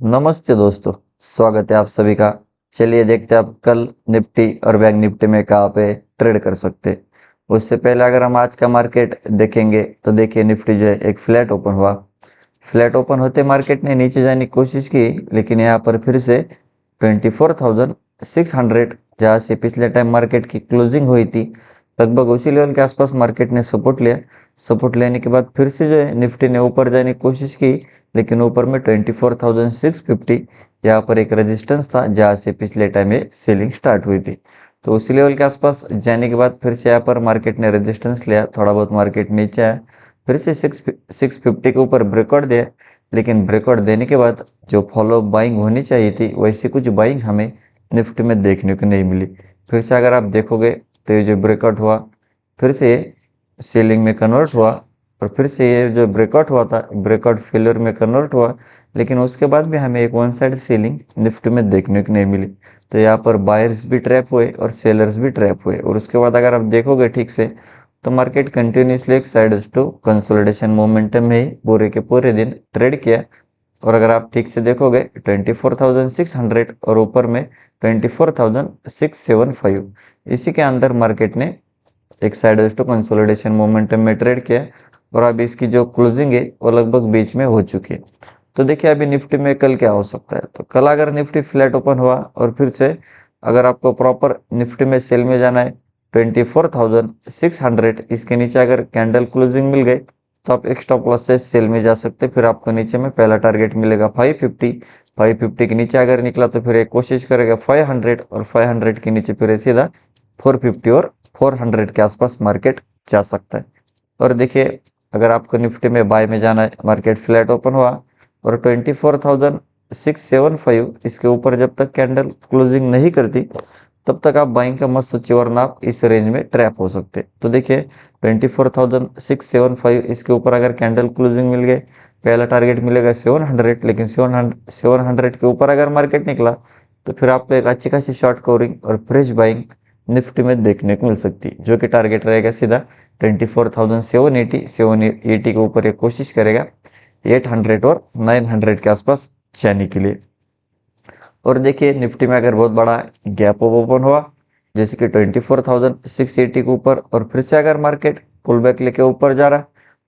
नमस्ते दोस्तों। स्वागत है आप सभी का। चलिए देखते हैं आप कल निफ्टी और बैंक निफ्टी में कहाँ पे ट्रेड कर सकते हैं। उससे पहले अगर हम आज का मार्केट देखेंगे तो देखिए निफ्टी जो है एक फ्लैट ओपन हुआ। फ्लैट ओपन होते मार्केट ने नीचे जाने की कोशिश की, लेकिन यहाँ पर फिर से 24,600 जहाँ से पिछले टाइम मार्केट की क्लोजिंग हुई थी, लगभग उसी लेवल के आसपास मार्केट ने सपोर्ट लिया। सपोर्ट लेने के बाद फिर से जो है निफ्टी ने ऊपर जाने की कोशिश की, लेकिन ऊपर में 24,650 यहाँ पर एक रेजिस्टेंस था जहाँ से पिछले टाइम ये सेलिंग स्टार्ट हुई थी। तो उसी लेवल के आसपास जाने के बाद फिर से यहाँ पर मार्केट ने रेजिस्टेंस लिया, थोड़ा बहुत मार्केट नीचे आया, फिर से 650 के ऊपर ब्रेकआउट दिया। लेकिन ब्रेकआउट देने के बाद जो फॉलो बाइंग होनी चाहिए थी वैसी कुछ बाइंग हमें निफ्टी में देखने को नहीं मिली। फिर से अगर आप देखोगे तो ये जो ब्रेकआउट हुआ फिर से सेलिंग में कन्वर्ट हुआ, और फिर से ये जो ब्रेकआउट हुआ था ब्रेकआउट फेलियर में कन्वर्ट हुआ। लेकिन उसके बाद भी हमें एक वन साइड सेलिंग निफ्टी में देखने को नहीं मिली। तो यहाँ पर बायर्स भी ट्रैप हुए और सेलर्स भी ट्रैप हुए, और उसके बाद अगर आप देखोगे ठीक से तो मार्केट कंटिन्यूसली एक साइड टू कंसोलिडेशन मोमेंटम में ही पूरे के पूरे दिन ट्रेड किया। और अगर आप ठीक से देखोगे 24,600 और ऊपर में 24,675, इसी के अंदर मार्केट ने एक साइड टू कंसोलिडेशन मोमेंटम में ट्रेड किया। और अभी इसकी जो क्लोजिंग है वो लगभग बीच में हो चुकी है। तो देखिए अभी निफ्टी में कल क्या हो सकता है। तो कल अगर निफ्टी फ्लैट ओपन हुआ और फिर से अगर आपको प्रॉपर निफ्टी में सेल में जाना है 24,600, इसके नीचे अगर कैंडल क्लोजिंग मिल गई तो आप एक स्टॉप लॉस से सेल में जा सकते हैं। फिर आपको नीचे में पहला टारगेट मिलेगा 550। 550 के नीचे अगर निकला तो फिर एक कोशिश करेगा 500, और 500 के नीचे फिर सीधा 450 और 400 के आसपास मार्केट जा सकता है। और देखिए अगर आपको निफ्टी में बाय में जाना है, मार्केट फ्लैट ओपन हुआ और 24,675 इसके ऊपर जब तक कैंडल क्लोजिंग नहीं करती तब तक आप बाइंग का मत सोचिए, वरना आप इस रेंज में ट्रैप हो सकते। तो देखिए 24,675 इसके ऊपर अगर कैंडल क्लोजिंग मिल गए, पहला टारगेट मिलेगा 700। लेकिन 700 के ऊपर अगर मार्केट निकला तो फिर आपको एक अच्छी खासी शॉर्ट कवरिंग और फ्रेश बाइंग निफ्टी में देखने को मिल सकती है, जो कि टारगेट रहेगा सीधा 24,780 के ऊपर एक कोशिश करेगा 800 और 900 के आसपास जाने के लिए। और देखिए निफ्टी में अगर बहुत बड़ा गैप ओपन हुआ जैसे कि 24,680 के ऊपर, और फिर से अगर मार्केट पुल बैक लेके ऊपर जा रहा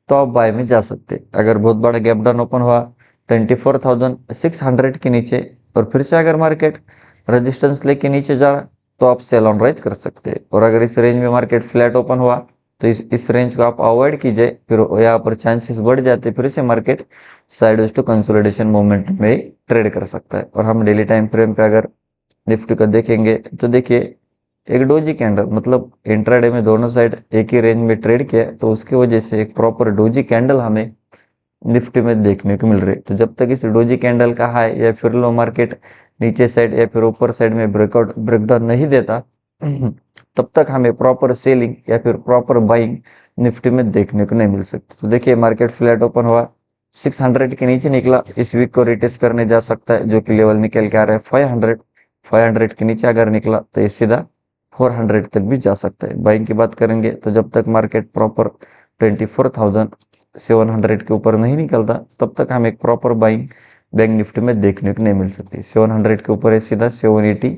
तो आप बाय में जा सकते। अगर बहुत बड़ा गैप डाउन ओपन हुआ 24,600 के नीचे, और फिर से अगर मार्केट रेजिस्टेंस लेके नीचे जा रहा तो आप सेल ऑन राइज कर सकते हैं। और अगर इस रेंज में मार्केट फ्लैट ओपन हुआ तो इस रेंज को आप अवॉइड कीजिए, फिर यहाँ पर चांसेस बढ़ जाते फिर से market sideways to consolidation moment में ट्रेड कर सकता है। और हम डेली टाइम फ्रेम पे अगर निफ्टी का देखेंगे तो देखिए एक डोजी कैंडल, मतलब इंट्राडे में दोनों साइड एक ही रेंज में ट्रेड किया है, तो उसकी वजह से एक प्रॉपर डोजी कैंडल हमें निफ्टी में देखने को मिल रही है। तो जब तक इस डोजी कैंडल का हाई या फिर लो मार्केट नीचे साइड या फिर ऊपर साइड में ब्रेकडाउन नहीं देता तब तक हमें प्रॉपर सेलिंग या फिर प्रॉपर बाइंग निफ्टी में देखने को नहीं मिल सकती। तो देखिए मार्केट फ्लैट ओपन हुआ 600 के नीचे निकला, इस वीक को रिटेस्ट करने जा सकता है, जो कि लेवल निकल के आ रहा है 500। 500 के नीचे अगर निकला तो ये सीधा 400 तक भी जा सकता है। बाइंग की बात करेंगे तो जब तक मार्केट प्रॉपर 24,700 के ऊपर नहीं निकलता तब तक हम एक प्रॉपर बाइंग बैंक निफ्टी में देखने को नहीं मिल सकती। 700 के ऊपर है सीधा 780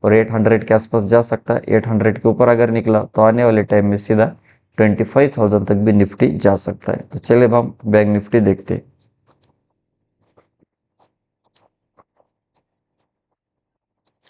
और 800 के आसपास जा सकता है। 800 के ऊपर अगर निकला तो आने वाले टाइम में सीधा 25,000 तक भी निफ्टी जा सकता है। तो चलिए हम बैंक निफ्टी देखते हैं।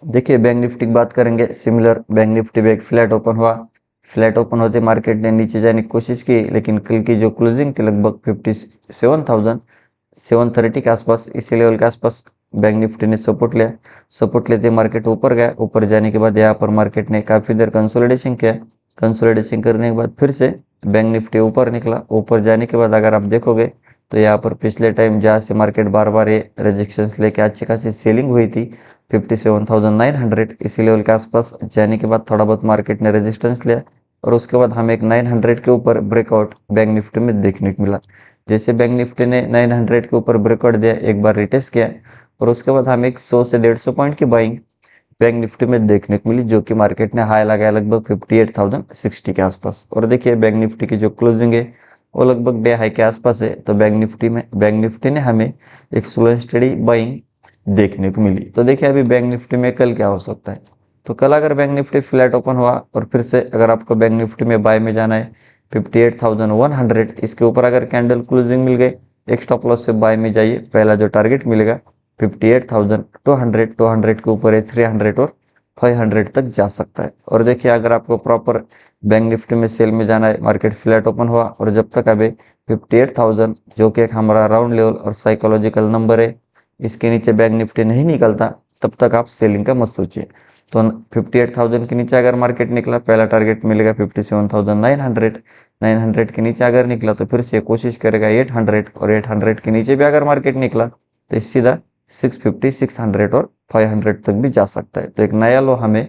देखिए बैंक निफ्टी की बात करेंगे, सिमिलर बैंक निफ्टी भी एक फ्लैट ओपन हुआ। फ्लैट ओपन होते मार्केट ने नीचे जाने की कोशिश की, लेकिन कल की जो क्लोजिंग थी लगभग 57,730 के आसपास, इसी लेवल के आसपास बैंक निफ्टी ने सपोर्ट लिया। सपोर्ट लेते मार्केट ऊपर गया, ऊपर जाने के बाद यहाँ पर मार्केट ने काफ़ी देर कंसोलिडेशन किया। कंसोलिडेशन करने के बाद फिर से बैंक निफ्टी ऊपर निकला। ऊपर जाने के बाद अगर आप देखोगे तो यहाँ पर पिछले टाइम जहाँ से मार्केट बार बार ये रेजिस्टेंस लेके अच्छी खासी सेलिंग हुई थी 57,900, इसी लेवल के आसपास जाने के बाद थोड़ा बहुत मार्केट ने रेजिस्टेंस लिया, और उसके बाद हमें एक 900 के ऊपर ब्रेकआउट बैंक निफ्टी में देखने को मिला। जैसे बैंक निफ्टी ने 900 के ऊपर ब्रेकआउट दिया, एक बार रिटेस्ट किया, और उसके बाद हमें एक 100 से 150 पॉइंट की बाइंग बैंक निफ्टी में देखने को मिली, जो कि मार्केट ने हाई लगाया लगभग 58,060 के आसपास। और देखिए बैंक निफ्टी की जो क्लोजिंग है वो लगभग डे हाई के आसपास है। तो बैंक निफ्टी ने हमें एक स्लो एंड स्टडी बाइंग देखने को मिली। तो देखिए अभी बैंक निफ्टी में कल क्या हो सकता है। तो कल अगर बैंक निफ्टी फ्लैट ओपन हुआ और फिर से अगर आपको बैंक निफ्टी में बाय में जाना है 58,100, इसके ऊपर अगर कैंडल क्लोजिंग मिल गई, एक स्टॉप लॉस से बाय में जाइए। पहला जो टारगेट मिलेगा 58,200, 200 के ऊपर है 300 और 500 तक जा सकता है। और देखिए अगर आपको प्रॉपर बैंक निफ्टी में सेल में जाना है, मार्केट फ्लैट ओपन हुआ और जब तक अभी 58,000 जो कि एक हमारा राउंड लेवल और साइकोलॉजिकल नंबर है, इसके नीचे बैंक निफ्टी नहीं निकलता, तब तक आप सेलिंग का मत सोचिए। तो 58,000 के नीचे अगर मार्केट निकला, पहला टारगेट मिलेगा 57,900, 900 के नीचे अगर निकला तो फिर से कोशिश करेगा 800, और 800 के नीचे भी अगर मार्केट निकला तो सीधा 650, 600 और 500 तक भी जा सकता है। तो एक नया लो हमें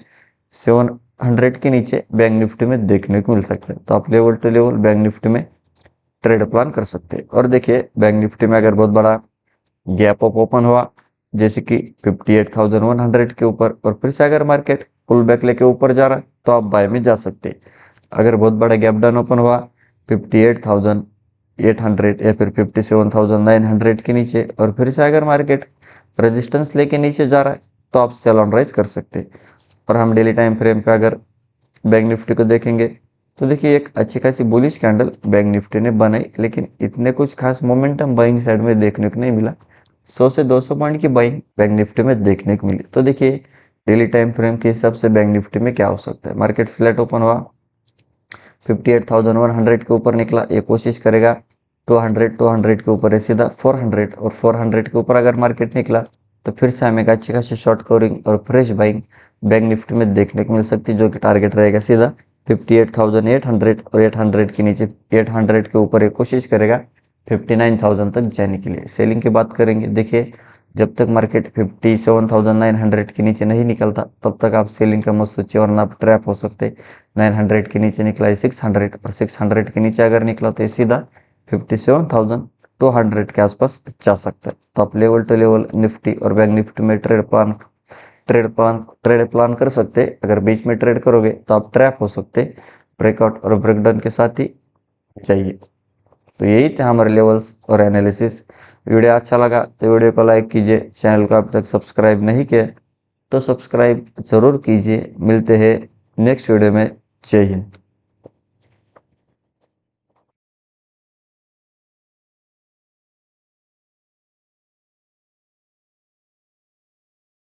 700 के नीचे बैंक निफ्टी में देखने को मिल सकता है। तो आप level to level bank Nifty में ट्रेड प्लान कर सकते हैं। और देखिए बैंक निफ्टी में अगर बहुत बड़ा गैप अप ओपन हुआ जैसे कि 58,100 के ऊपर और फिर से अगर मार्केट पुल बैक लेके ऊपर जा रहा है तो आप बाय में जा सकते हैं। अगर बहुत बड़ा गैप डाउन ओपन हुआ 58,800 या फिर 57,900 के नीचे और फिर से अगर मार्केट रेजिस्टेंस लेके नीचे जा रहा है तो आप सेल ऑन राइज कर सकते हैं। और हम डेली टाइम फ्रेम पे अगर बैंक निफ्टी को देखेंगे तो देखिए एक अच्छी खासी बुलिश कैंडल बैंक निफ्टी ने बनाई, लेकिन इतने कुछ खास मोमेंटम बाइंग साइड में देखने को नहीं मिला। 100 से 200 पॉइंट की बाइंग बैंक निफ्टी में देखने को मिली। तो देखिए डेली टाइम फ्रेम के हिसाब से बैंक निफ्टी में क्या हो सकता है। मार्केट फ्लैट ओपन हुआ 58,100 के ऊपर निकला, ये कोशिश करेगा 200 के ऊपर है सीधा 400, और 400 के ऊपर अगर मार्केट निकला तो फिर से हमें अच्छी खासी शॉर्ट कवरिंग और फ्रेश बाइंग बैंक निफ्टी में देखने को मिल सकती है, जो कि टारगेट रहेगा सीधा 58,800, और 800 के नीचे 800 के ऊपर ये कोशिश करेगा 59,000 तक जाने के लिए। सेलिंग की बात करेंगे, देखिए जब तक मार्केट 57,900 के नीचे नहीं निकलता तब तक आप सेलिंग का मत सोचिए, वरना आप ट्रैप हो सकते। 900 के नीचे निकला है 600, और 600 के नीचे अगर निकला तो सीधा 57,200 के आसपास जा सकता है। तो आप लेवल टू लेवल निफ्टी और बैंक निफ्टी में ट्रेड प्लान कर सकते। अगर बीच में ट्रेड करोगे तो आप ट्रैप हो सकते, ब्रेकआउट और ब्रेकडाउन के साथ ही चाहिए। तो यही थे हमारे लेवल्स और एनालिसिस। वीडियो अच्छा लगा तो वीडियो को लाइक कीजिए, चैनल को अब तक सब्सक्राइब नहीं किया तो सब्सक्राइब जरूर कीजिए। मिलते हैं नेक्स्ट वीडियो में। जय हिंद।